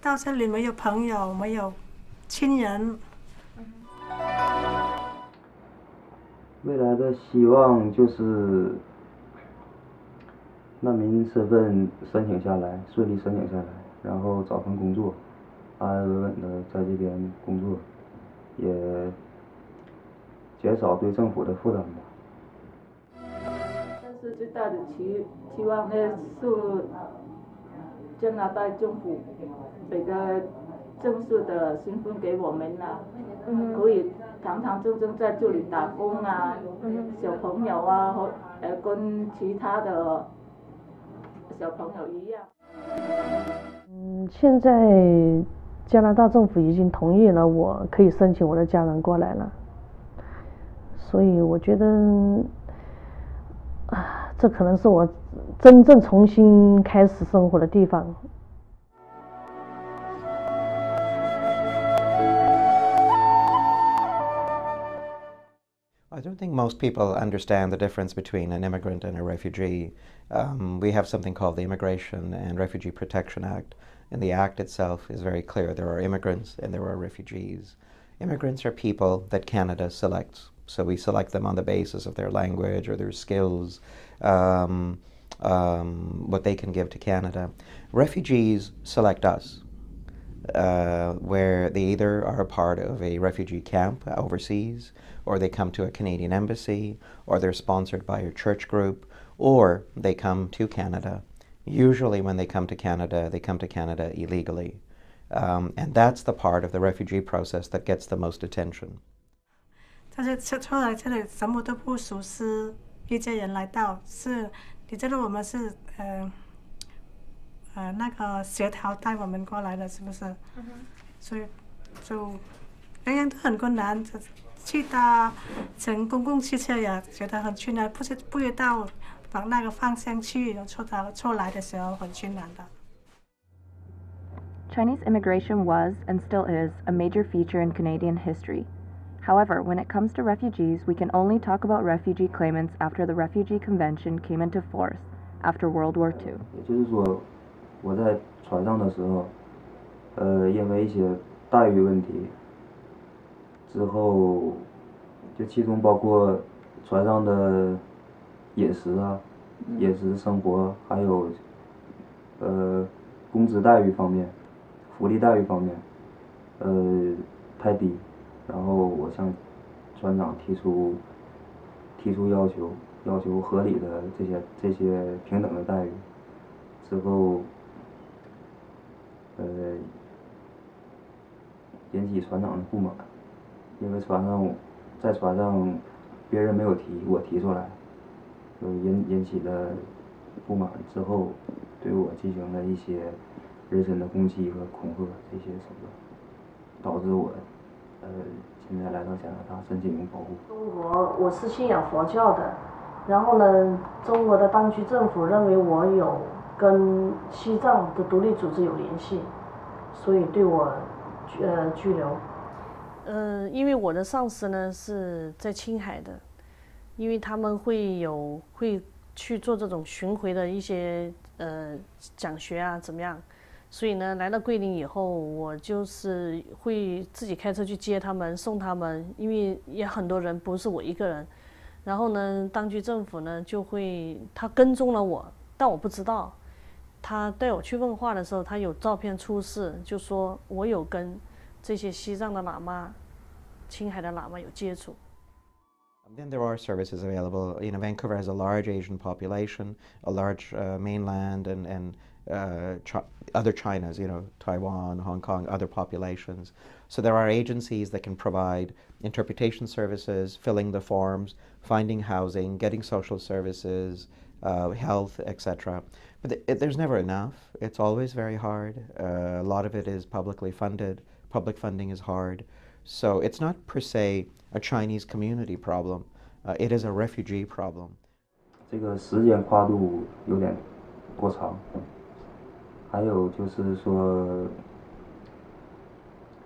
到这里没有朋友，没有亲人。未来的希望就是难民身份申请下来，顺利申请下来，然后找份工作，安安稳稳的在这边工作，也减少对政府的负担吧。但是最大的期望呢是加拿大政府给个正式的身份给我们啊，可以堂堂正正在这里打工啊，小朋友啊，跟其他的小朋友一样。现在加拿大政府已经同意了，我可以申请我的家人过来了，所以我觉得，这可能是我真正重新开始生活的地方。I don't think most people understand the difference between an immigrant and a refugee. We have something called the Immigration and Refugee Protection Act, and the act itself is very clear. There are immigrants and there are refugees. Immigrants are people that Canada selects, so we select them on the basis of their language or their skills, what they can give to Canada. Refugees select us. Where they either are a part of a refugee camp overseas, or they come to a Canadian embassy, or they're sponsored by a church group, or they come to Canada. Usually when they come to Canada illegally. And that's the part of the refugee process that gets the most attention. 但是出来这里什么都不熟悉，一家人来到，是你觉得我们是那个协调带我们过来的，是不是？所以就样样都很困难，去搭乘公共汽车也觉得很困难，不知道往那个方向去，出来的时候很困难的。Chinese immigration was, and still is, a major feature in Canadian history. However, when it comes to refugees, we can only talk about refugee claimants after the Refugee Convention came into force after World War II. 也就是说，我在船上的时候，因为一些待遇问题，之后就其中包括船上的饮食啊、饮食生活，还有工资待遇方面、福利待遇方面，太低，然后我向船长提出要求合理的这些平等的待遇，之后引起船长的不满，因为在船上别人没有提，我提出来，就引起了不满之后，对我进行了一些人身的攻击和恐吓这些手段，导致我现在来到加拿大申请保护。中国我是信仰佛教的，然后呢，中国的当局政府认为我有跟西藏的独立组织有联系，所以对我拘留。因为我的上司呢是在青海的，因为他们会去做这种巡回的一些讲学啊怎么样，所以呢来到桂林以后，我就是会自己开车去接他们送他们，因为也很多人不是我一个人，然后呢当局政府呢他跟踪了我，但我不知道，他带我去问话的时候，他有照片出示，就说我有跟这些西藏的喇嘛、青海的喇嘛有接触。Then there are services available. You know, Vancouver has a large Asian population, a large mainland and other Chinas, you know, Taiwan, Hong Kong, other populations. So there are agencies that can provide interpretation services, filling the forms, finding housing, getting social services, health, etc. But there's never enough. It's always very hard. A lot of it is publicly funded. Public funding is hard. So it's not per se a Chinese community problem. It is a refugee problem. 这个时间跨度有点过长，还有就是说，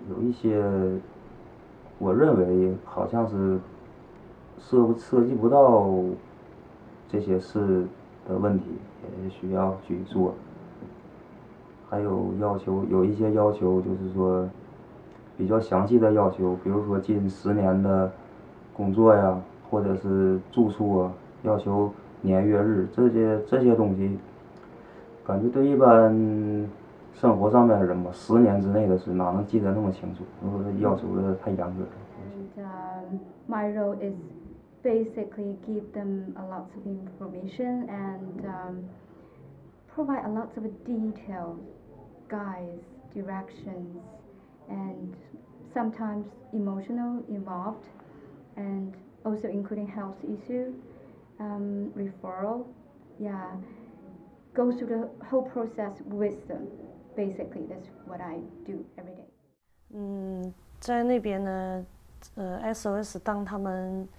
有一些我认为好像是涉及不到这些事的问题，也需要去做。还有要求，有一些要求就是说比较详细的要求，比如说近10年的工作呀，或者是住处啊，要求年月日这些东西，感觉对一般生活上面的人吧，10年之内的事哪能记得那么清楚？如果要求的太严格了。And my role is basically give them a lot of information and provide a lot of details, guides, directions, and sometimes emotional involved, and also including health issue, referral, yeah, go through the whole process with them. Basically, that's what I do every day. 在那边呢，SOS 当他们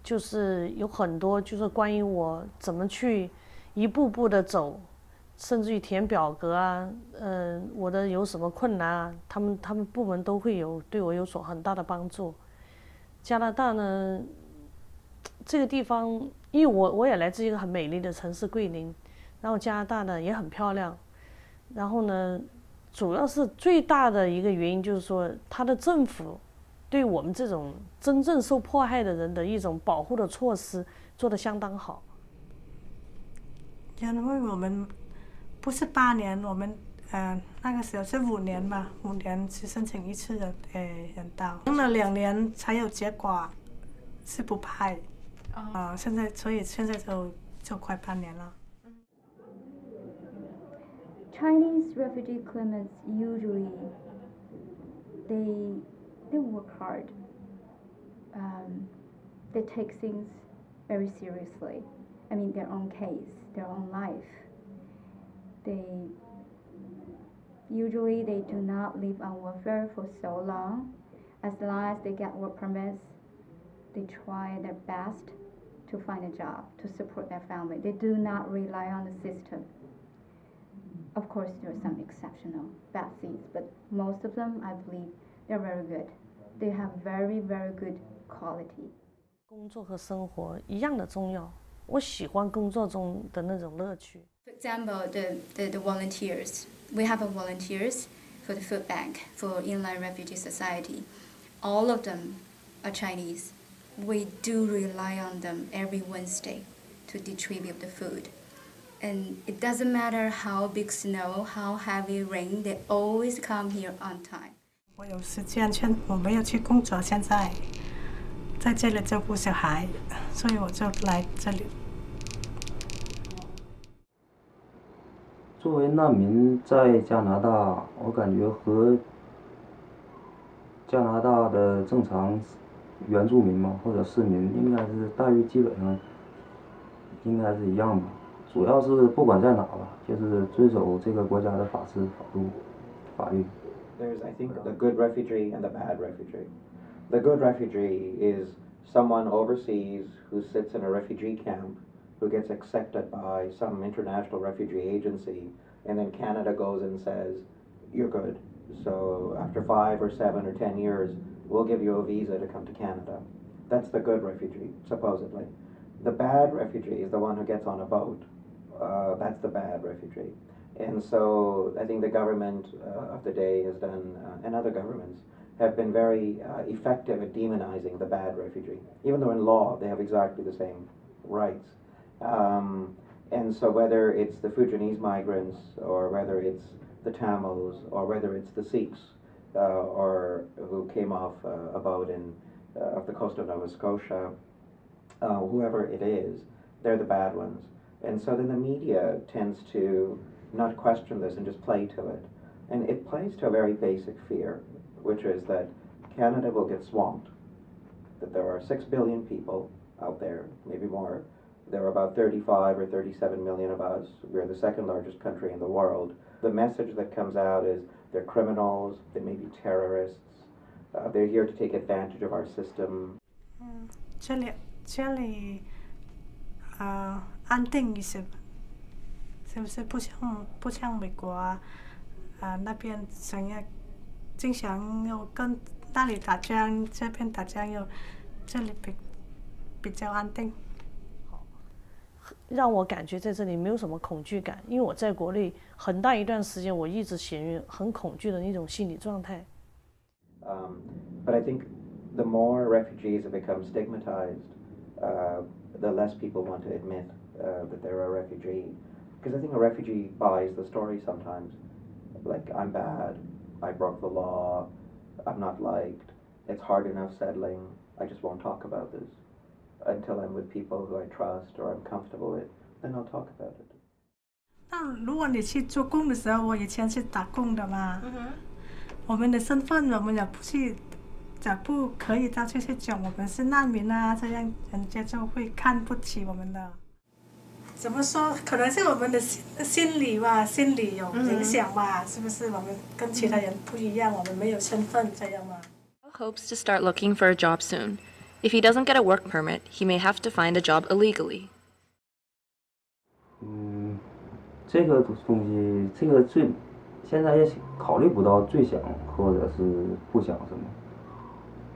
就是有很多就是关于我怎么去一步步的走，甚至于填表格啊，我的有什么困难啊，他们部门都会对我有所很大的帮助。加拿大呢，这个地方，因为我也来自一个很美丽的城市桂林，然后加拿大呢也很漂亮，然后呢，主要是最大的一个原因就是说，它的政府对我们这种真正受迫害的人的一种保护的措施做得相当好。因为我们不是8年，我们那个时候是5年嘛，5年只申请1次的人道，等了2年才有结果，是不派。所以现在就快8年了。Chinese refugee claimants usually they work hard. They take things very seriously. I mean their own case, their own life. They do not live on welfare for so long. As long as they get work permits, they try their best to find a job to support their family. They do not rely on the system. Of course, there are some exceptional bad things, but most of them, I believe, they're very good. They have very, very good quality. 工作和生活一样的重要。我喜欢工作中的那种乐趣。For example, the volunteers. We have volunteers for the food bank for Inland Refugee Society. All of them are Chinese. We do rely on them every Wednesday to distribute the food. And it doesn't matter how big snow, how heavy rain, they always come here on time. 我有时间我没有去工作，现在在这里照顾小孩，所以我就来这里。作为难民在加拿大，我感觉和加拿大的正常原住民嘛，或者市民，应该是待遇基本上应该是一样吧。主要是不管在哪吧，就是遵守这个国家的法律。There's, I think, the good refugee and the bad refugee. The good refugee is someone overseas who sits in a refugee camp, who gets accepted by some international refugee agency, and then Canada goes and says, you're good. So after 5 or 7 or 10 years, we'll give you a visa to come to Canada. That's the good refugee, supposedly. The bad refugee is the one who gets on a boat. That's the bad refugee. And so I think the government of the day has done, and other governments, have been very effective at demonizing the bad refugee, even though in law they have exactly the same rights. And so whether it's the Fujianese migrants, or whether it's the Tamils, or whether it's the Sikhs, or who came off a boat off the coast of Nova Scotia, whoever it is, they're the bad ones. And so then the media tends to not question this and just play to it. And it plays to a very basic fear, which is that Canada will get swamped, that there are 6 billion people out there, maybe more. There are about 35 or 37 million of us. We're the second largest country in the world. The message that comes out is they're criminals, they may be terrorists, they're here to take advantage of our system. 这里安定一些，是不是不像美国那边经常又跟那里打仗，这边打仗又这里比较安定。让我感觉在这里没有什么恐惧感，因为我在国内很大一段时间，我一直陷于很恐惧的那种心理状态。But I think the more refugees have become stigmatized, the less people want to admit that they're a refugee. Because I think a refugee buys the story sometimes. Like, I'm bad, I broke the law, I'm not liked, it's hard enough settling, I just won't talk about this. Until I'm with people who I trust or I'm comfortable with, then I'll talk about it. 那如果你去做工的时候，我以前是打工的嘛，我们的身份我们也不可以到处去讲我们是难民啊，这样人家就会看不起我们的。怎么说？可能是我们的心理吧，心理有影响吧，是不是？我们跟其他人不一样，我们没有身份这样嘛。Hopes to start looking for a job soon. If he doesn't get a work permit, he may have to find a job illegally. 这个东西，这个现在也考虑不到最想或者是不想什么，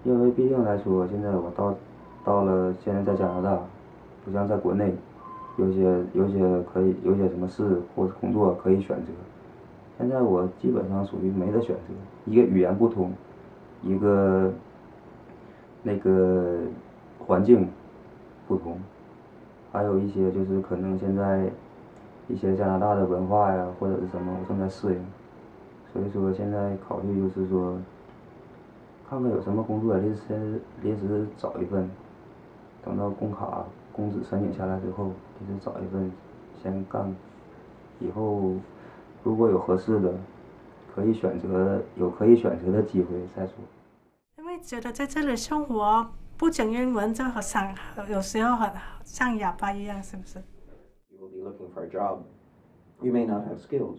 因为毕竟来说，现在我到了现在在加拿大，不像在国内，有些什么事或者工作可以选择，现在我基本上属于没得选择，一个语言不通，一个那个环境不同，还有一些就是可能现在一些加拿大的文化呀或者是什么我正在适应，所以说现在考虑就是说看看有什么工作临时找一份，等到公职申请下来之后临时找一份先干，以后如果有合适的可以选择的机会再说。因为觉得在这里生活不讲英文就好像有时候很像哑巴一样，是不是？ You will be looking for a job. You may not have skills.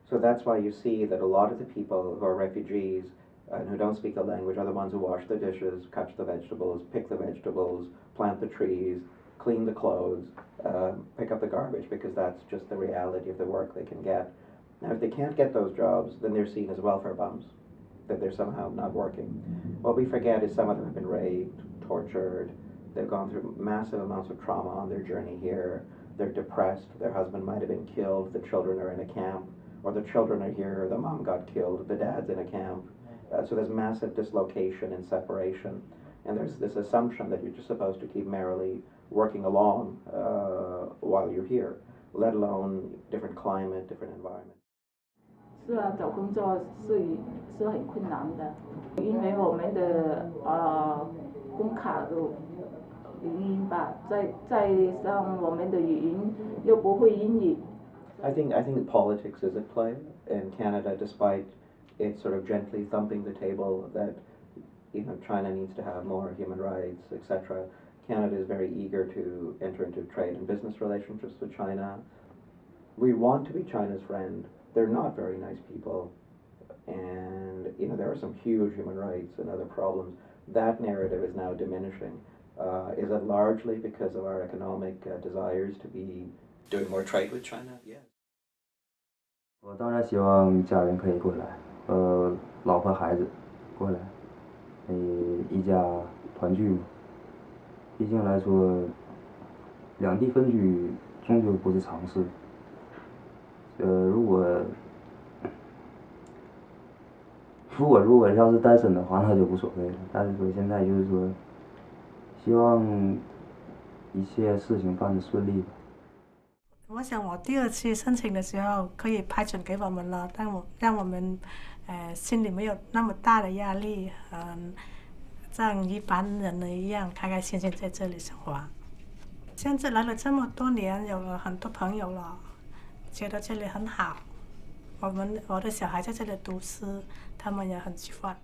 So that's why you see that a lot of the people who are refugees and who don't speak the language are the ones who wash the dishes, cut the vegetables, pick the vegetables, plant the trees, clean the clothes, pick up the garbage, because that's just the reality of the work they can get. Now, if they can't get those jobs, then they're seen as welfare bums, that they're somehow not working. What we forget is some of them have been raped, tortured, they've gone through massive amounts of trauma on their journey here, they're depressed, their husband might have been killed, the children are in a camp, or the children are here, the mom got killed, the dad's in a camp. So there's massive dislocation and separation, and there's this assumption that you're just supposed to keep merrily working along while you're here, let alone different climate, different environment. 是啊，找工作是很困难的，因为我们的工卡的原因吧，再上我们的语言又不会英语。I think politics is at play in Canada, despite it sort of gently thumping the table that China needs to have more human rights, etc. Canada is very eager to enter into trade and business relationships with China. We want to be China's friend. They're not very nice people, and there are some huge human rights and other problems. That narrative is now diminishing. Is it largely because of our economic desires to be doing more trade with China? Yes. 我当然希望家人可以过来，老婆孩子过来，一家团聚嘛。毕竟来说，两地分居终究不是常事。如果要是单身的话，那就无所谓了。但是说现在就是说，希望一切事情办得顺利吧。我想我第二次申请的时候可以批准给我们了，让我们心里没有那么大的压力，像一般人一样开开心心在这里生活。现在来了这么多年，有了很多朋友了，觉得这里很好。我的小孩在这里读书，他们也很喜欢。